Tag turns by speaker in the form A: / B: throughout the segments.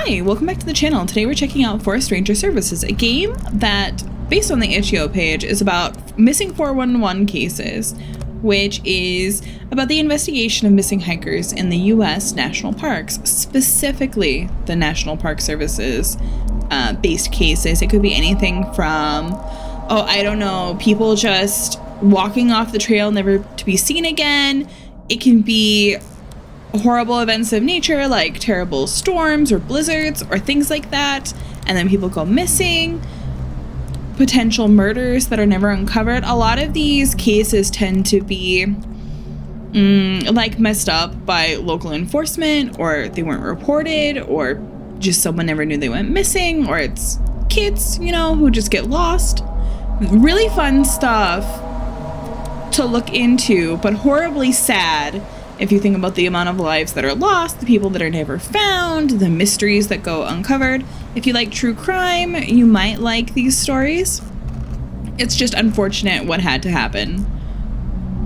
A: Hi, welcome back to the channel. Today we're checking out Forest Ranger Services, a game that, based on the itch.io page, is about missing 411 cases, which is about the investigation of missing hikers in the U.S. national parks, specifically the National Park Services based cases. It could be anything from, oh, I don't know, people just walking off the trail never to be seen again. It can be horrible events of nature like terrible storms or blizzards or things like that, and then people go missing, potential murders that are never uncovered. A lot of these cases tend to be like messed up by local enforcement, or they weren't reported, or just someone never knew they went missing, or it's kids, you know, who just get lost. Really fun stuff to look into, but horribly sad if you think about the amount of lives that are lost, the people that are never found, the mysteries that go uncovered. If you like true crime, you might like these stories. It's just unfortunate what had to happen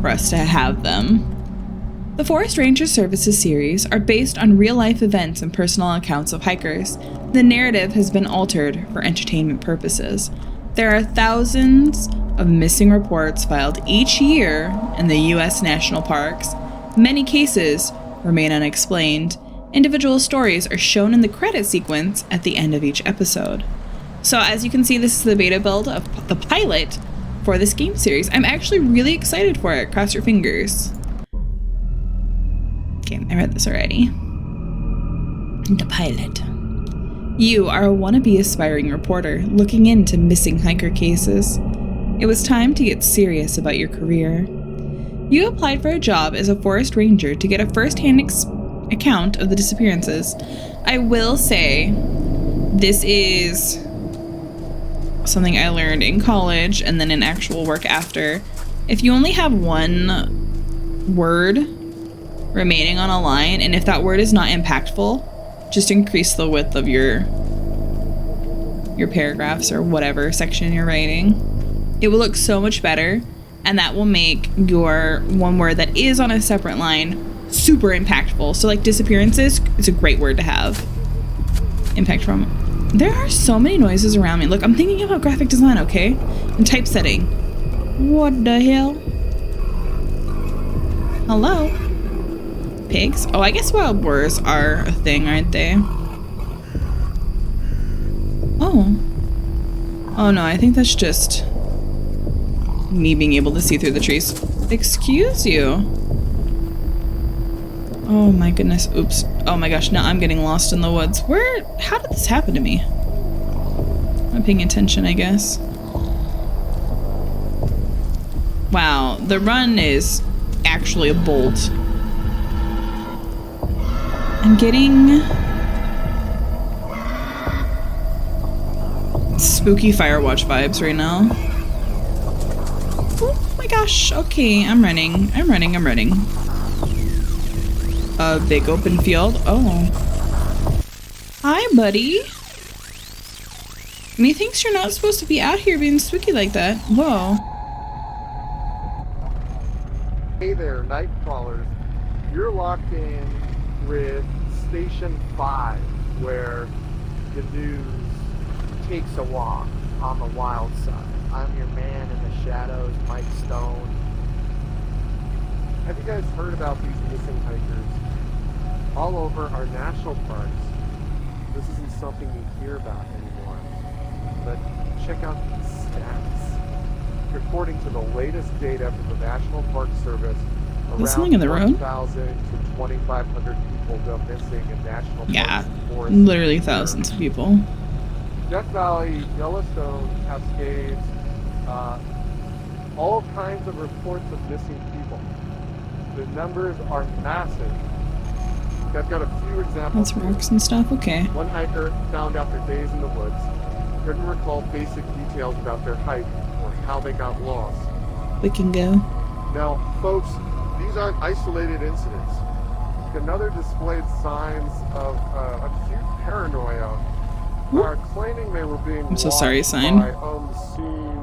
A: for us to have them. The Forest Ranger Services series are based on real-life events and personal accounts of hikers. The narrative has been altered for entertainment purposes. There are thousands of missing reports filed each year in the U.S. national parks. Many cases remain unexplained. Individual stories are shown in the credit sequence at the end of each episode. So as you can see, this is the beta build of the pilot for this game series. I'm actually really excited for it. Cross your fingers. Okay, I read this already. The pilot. You are a wannabe aspiring reporter looking into missing hiker cases. It was time to get serious about your career. You applied for a job as a forest ranger to get a first-hand account of the disappearances. I will say, this is something I learned in college and then in actual work after. If you only have one word remaining on a line, and if that word is not impactful, just increase the width of your paragraphs or whatever section you're writing. It will look so much better. And that will make your one word that is on a separate line super impactful. So like disappearances, it's a great word to have. Impact from. There are so many noises around me. Look, I'm thinking about graphic design, okay? And typesetting. What the hell? Hello? Pigs? Oh, I guess wild boars are a thing, aren't they? Oh. Oh no, I think that's just me being able to see through the trees. Excuse you. Oh my goodness. Oops. Oh my gosh, now I'm getting lost in the woods. How did this happen to me? I'm not paying attention, I guess. Wow, the run is actually a bolt. I'm getting spooky Firewatch vibes right now. Oh my gosh, okay, I'm running. A big open field. Oh. Hi, buddy. Methinks you're not supposed to be out here being spooky like that. Whoa.
B: Hey there, night crawlers. You're locked in with Station 5, where the news takes a walk on the wild side. I'm your man in the shadows, Mike Stone. Have you guys heard about these missing hikers all over our national parks? This isn't something you hear about anymore. But check out these stats. According to the latest data from the National Park Service, around 1,000 to 2,500 people go missing in national parks.
A: Yeah, literally thousands of people.
B: Death Valley, Yellowstone, Cascades, all kinds of reports of missing people. The numbers are massive. I've got a few examples.
A: That's rocks and stuff, okay.
B: One hiker found after days in the woods couldn't recall basic details about their hike or how they got lost.
A: We can go.
B: Now, folks, these aren't isolated incidents. Another displayed signs of acute paranoia. Are claiming they were being
A: I'm so sorry, sign.
B: By unseen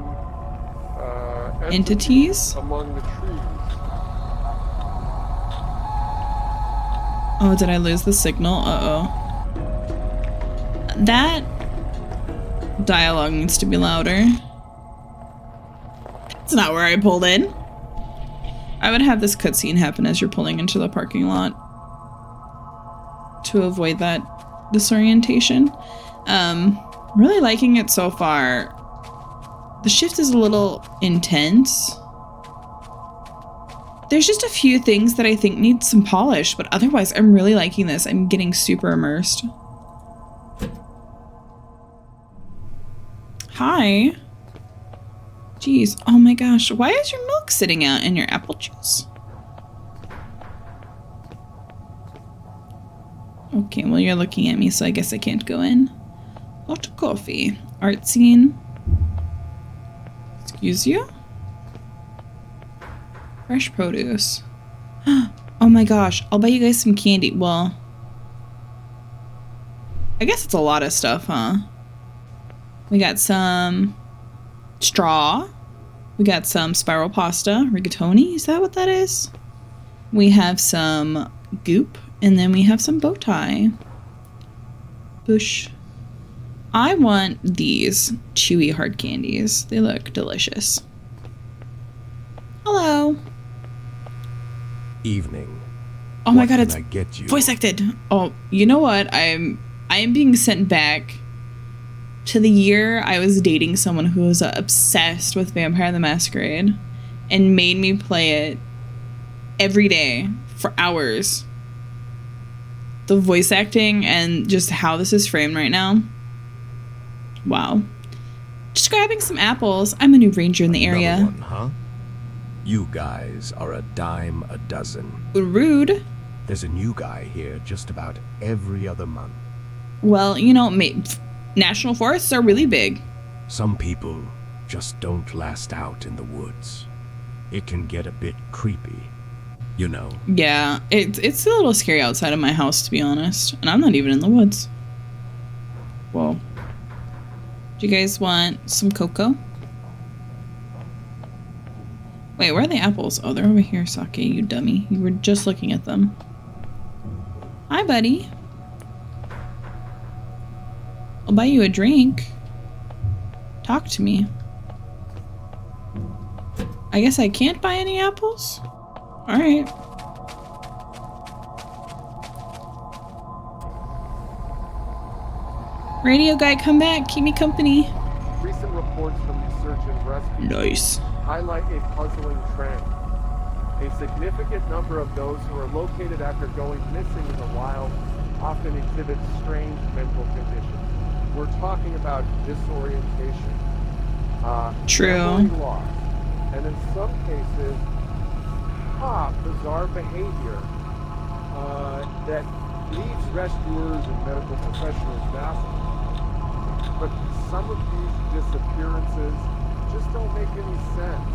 A: entities
B: among the trees.
A: Oh, did I lose the signal? Uh-oh. That dialogue needs to be louder. It's not where I pulled in. I would have this cutscene happen as you're pulling into the parking lot to avoid that disorientation. Really liking it so far. The shift is a little intense. There's just a few things that I think need some polish, but otherwise I'm really liking this. I'm getting super immersed. Hi. Jeez. Oh my gosh. Why is your milk sitting out in your apple juice? Okay, well you're looking at me, so I guess I can't go in. Hot coffee. Art scene. Excuse you? Fresh produce. Oh my gosh. I'll buy you guys some candy. Well, I guess it's a lot of stuff, huh? We got some straw. We got some spiral pasta, rigatoni. Is that what that is? We have some goop, and then we have some bow tie. Bush. I want these chewy hard candies. They look delicious. Hello.
C: Evening.
A: Oh my god, it's
C: I get you?
A: voice acted. Oh, you know what? I am being sent back to the year I was dating someone who was obsessed with Vampire the Masquerade and made me play it every day for hours. The voice acting and just how this is framed right now. Wow. Just grabbing some apples. I'm a new ranger in the area.
C: Another one, huh? You guys are a dime a dozen.
A: Rude.
C: There's a new guy here just about every other month.
A: Well, you know, national forests are really big.
C: Some people just don't last out in the woods. It can get a bit creepy, you know.
A: Yeah, it's a little scary outside of my house, to be honest. And I'm not even in the woods. Whoa. Do you guys want some cocoa? Wait, where are the apples? Oh, they're over here, Sake, you dummy. You were just looking at them. Hi, buddy. I'll buy you a drink. Talk to me. I guess I can't buy any apples? Alright. Radio guy, come back. Keep me company.
B: Recent reports from the search and rescue
A: Nice.
B: highlight a puzzling trend. A significant number of those who are located after going missing in the wild often exhibit strange mental conditions. We're talking about disorientation,
A: True.
B: memory loss, and in some cases, bizarre behavior that leaves rescuers and medical professionals baffled. But some of these disappearances just don't make any sense.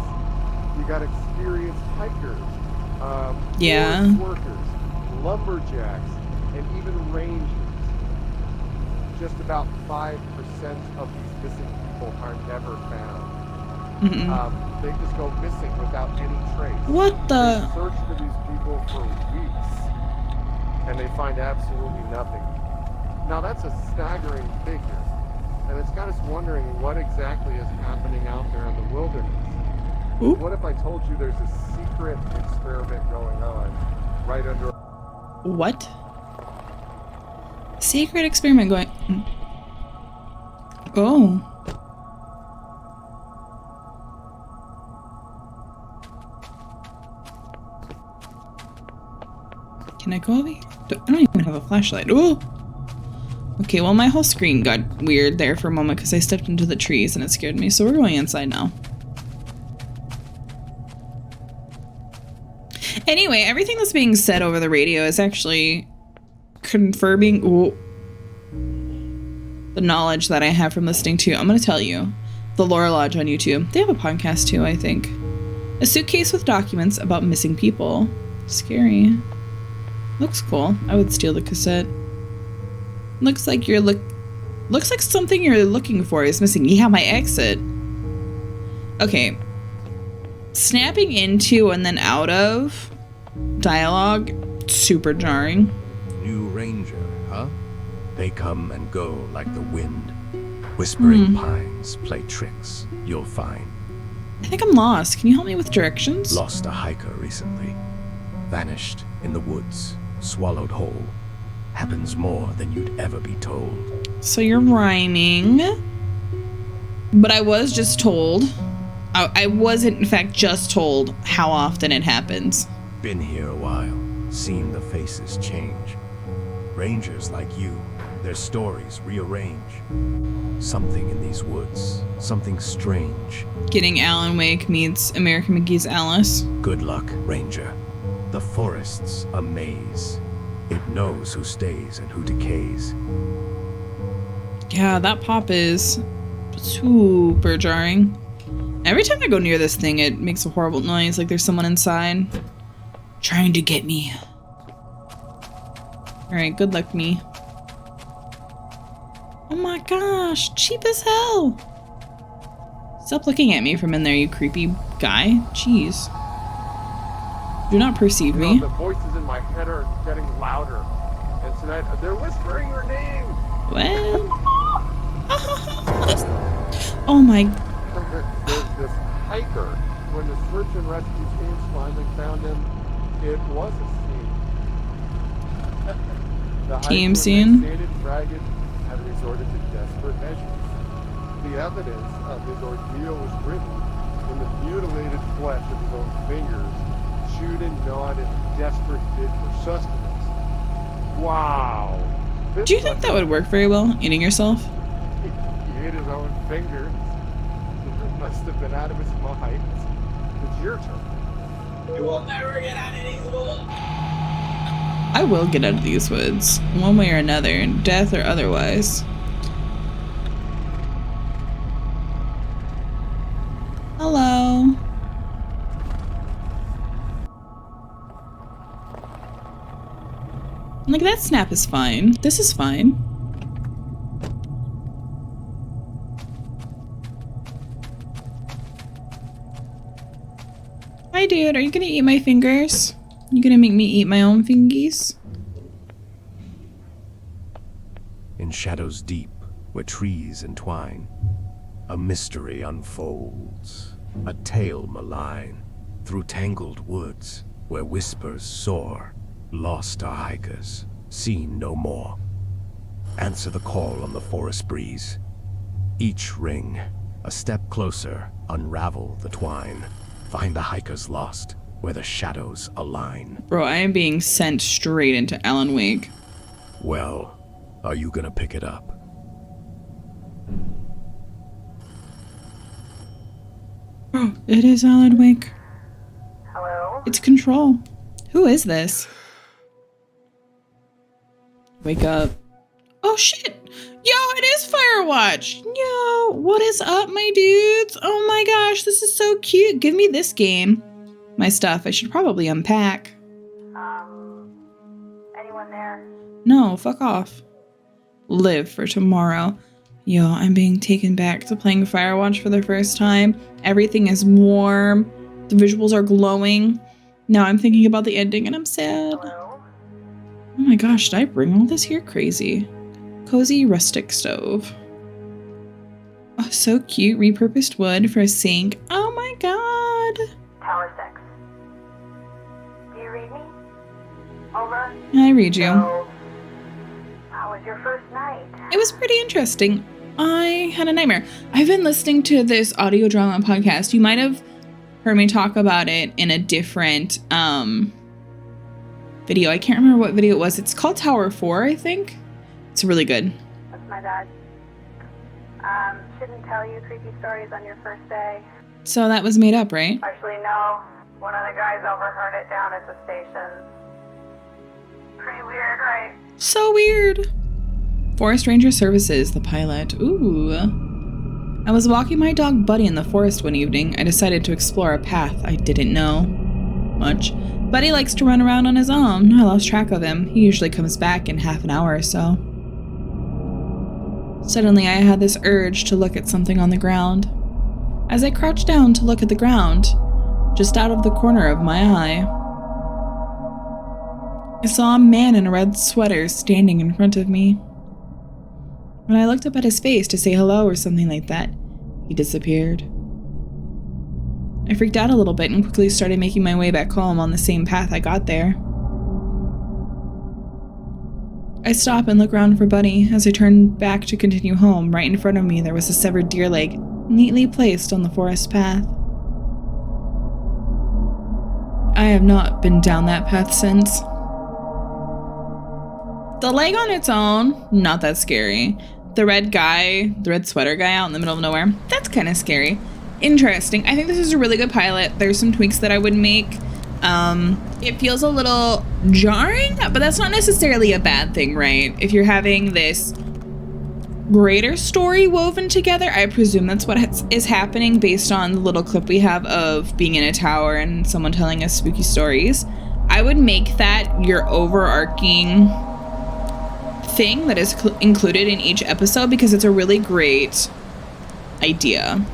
B: You got experienced hikers,
A: Yeah.
B: forest workers, lumberjacks, and even rangers. Just about 5% of these missing people are never found. They just go missing without any trace.
A: What the?
B: They search for these people for weeks, and they find absolutely nothing. Now that's a staggering figure, and it's got us wondering what exactly is happening out there in the wilderness.
A: Oop.
B: What if I told you there's a secret experiment going on right under...
A: What? Secret experiment going... Oh. Can I go over here? I don't even have a flashlight. Oh! Okay, well my whole screen got weird there for a moment because I stepped into the trees and it scared me, so we're going inside now. Anyway, everything that's being said over the radio is actually confirming the knowledge that I have from listening to, I'm going to tell you, the Lore Lodge on YouTube. They have a podcast too, I think. A suitcase with documents about missing people. Scary. Looks cool. I would steal the cassette. Looks like looks like something you're looking for is missing. Yeah, my exit. Okay. Snapping into and then out of dialogue, super jarring.
C: New ranger, huh? They come and go like the wind. Whispering pines play tricks, you'll find.
A: I think I'm lost. Can you help me with directions?
C: Lost a hiker recently. Vanished in the woods, swallowed whole. Happens more than you'd ever be told.
A: So you're rhyming. But I was just told. I wasn't, in fact, just told how often it happens.
C: Been here a while, seen the faces change. Rangers like you, their stories rearrange. Something in these woods, something strange.
A: Getting Alan Wake meets American McGee's Alice.
C: Good luck, Ranger. The forest's a maze. It knows who stays and who decays.
A: Yeah, that pop is super jarring. Every time I go near this thing, it makes a horrible noise, like there's someone inside trying to get me. Alright, good luck, me. Oh my gosh, cheap as hell. Stop looking at me from in there, you creepy guy. Jeez. Do not perceive me.
B: The voices in my head are getting louder. And tonight, they're whispering your name.
A: What? Oh my.
B: There's this hiker. When the search and rescue teams finally found him, it was a scene. The
A: Team
B: hiker,
A: scene?
B: emaciated, ragged, had resorted to desperate measures. The evidence of his ordeal was written in the mutilated flesh of his own fingers, chewed and gnawed in a desperate bid for sustenance. Wow.
A: Do you think that would work very well, eating yourself?
B: He ate his own fingers. He must have been out of his mind. It's your turn.
D: You will never get out of these woods.
A: I will get out of these woods, one way or another, death or otherwise. Hello. Like, that snap is fine. This is fine. Hi, dude. Are you gonna eat my fingers? You gonna make me eat my own fingies?
C: In shadows deep, where trees entwine, a mystery unfolds, a tale malign. Through tangled woods, where whispers soar, lost are hikers, seen no more. Answer the call on the forest breeze. Each ring, a step closer, unravel the twine. Find the hikers lost, where the shadows align.
A: Bro, I am being sent straight into Alan Wake.
C: Well, are you gonna pick it up?
A: Bro, it is Alan Wake.
E: Hello?
A: It's Control. Who is this? Wake up. Oh shit! Yo, it is Firewatch! Yo, what is up, my dudes? Oh my gosh, this is so cute. Give me this game. My stuff, I should probably unpack.
E: Anyone there?
A: No, fuck off. Live for tomorrow. Yo, I'm being taken back to playing Firewatch for the first time. Everything is warm. The visuals are glowing. Now I'm thinking about the ending and I'm sad.
E: Hello?
A: Oh my gosh, did I bring all this here? Crazy. Cozy rustic stove. Oh, so cute. Repurposed wood for a sink. Oh my god.
E: Tower 6. Do you read me? Over?
A: I read you.
E: So, how was your first night?
A: It was pretty interesting. I had a nightmare. I've been listening to this audio drama podcast. You might have heard me talk about it in a different video. I can't remember what video it was. It's called Tower 4, I think. It's really good.
E: That's my bad. Shouldn't tell you creepy stories on your first day.
A: So that was made up, right?
E: Actually, no. One of the guys overheard it down at the station. Pretty weird, right?
A: So weird. Forest Ranger Services, the pilot. Ooh. I was walking my dog Buddy in the forest one evening. I decided to explore a path I didn't know much. Buddy likes to run around on his own. I lost track of him. He usually comes back in half an hour or so. Suddenly, I had this urge to look at something on the ground. As I crouched down to look at the ground, just out of the corner of my eye, I saw a man in a red sweater standing in front of me. When I looked up at his face to say hello or something like that, he disappeared. I freaked out a little bit and quickly started making my way back home on the same path I got there. I stop and look around for Buddy. As I turned back to continue home, right in front of me there was a severed deer leg, neatly placed on the forest path. I have not been down that path since. The leg on its own, not that scary. The red sweater guy out in the middle of nowhere, that's kind of scary. Interesting. I think this is a really good pilot. There's some tweaks that I would make. It feels a little jarring, but that's not necessarily a bad thing, right? If you're having this greater story woven together, I presume that's what is happening based on the little clip we have of being in a tower and someone telling us spooky stories. I would make that your overarching thing that is included in each episode, because it's a really great idea,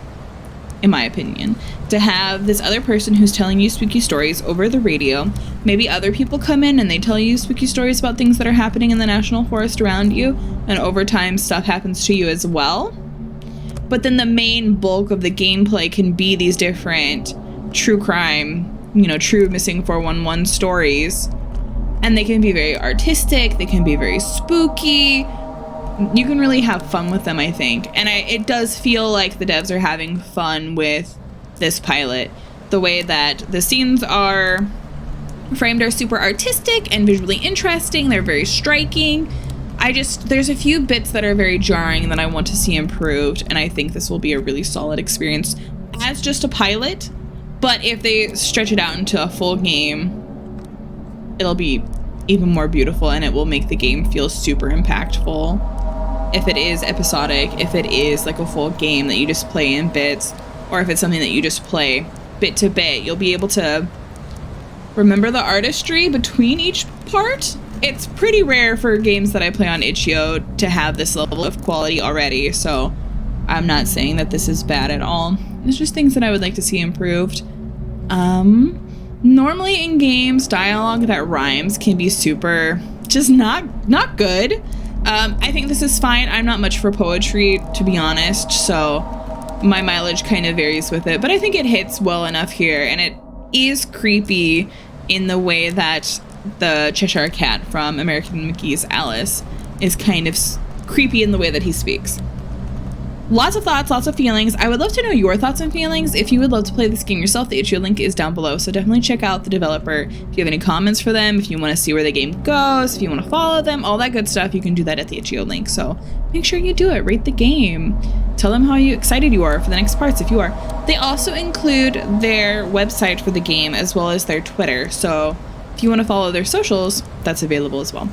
A: in my opinion, to have this other person who's telling you spooky stories over the radio. Maybe other people come in and they tell you spooky stories about things that are happening in the national forest around you, and over time stuff happens to you as well. But then the main bulk of the gameplay can be these different true crime, true missing 411 stories. And they can be very artistic, they can be very spooky. You can really have fun with them, I think. And it does feel like the devs are having fun with this pilot. The way that the scenes are framed are super artistic and visually interesting. They're very striking. There's a few bits that are very jarring that I want to see improved, and I think this will be a really solid experience as just a pilot. But if they stretch it out into a full game, it'll be even more beautiful, and it will make the game feel super impactful. If it is episodic, if it is like a full game that you just play in bits, or if it's something that you just play bit to bit, you'll be able to remember the artistry between each part. It's pretty rare for games that I play on itch.io to have this level of quality already, so I'm not saying that this is bad at all. It's just things that I would like to see improved. Normally in games, dialogue that rhymes can be super, just not good. I think this is fine. I'm not much for poetry, to be honest, so my mileage kind of varies with it, but I think it hits well enough here, and it is creepy in the way that the Cheshire Cat from American McGee's Alice is kind of creepy in the way that he speaks. Lots of thoughts, lots of feelings. I would love to know your thoughts and feelings. If you would love to play this game yourself, the itch.io link is down below, so definitely check out the developer. If you have any comments for them, if you want to see where the game goes, if you want to follow them, all that good stuff, you can do that at the itch.io link. So make sure you do it. Rate the game. Tell them how excited you are for the next parts if you are. They also include their website for the game as well as their Twitter. So if you want to follow their socials, that's available as well.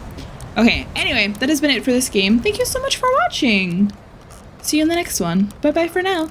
A: Okay, anyway, that has been it for this game. Thank you so much for watching. See you in the next one. Bye-bye for now.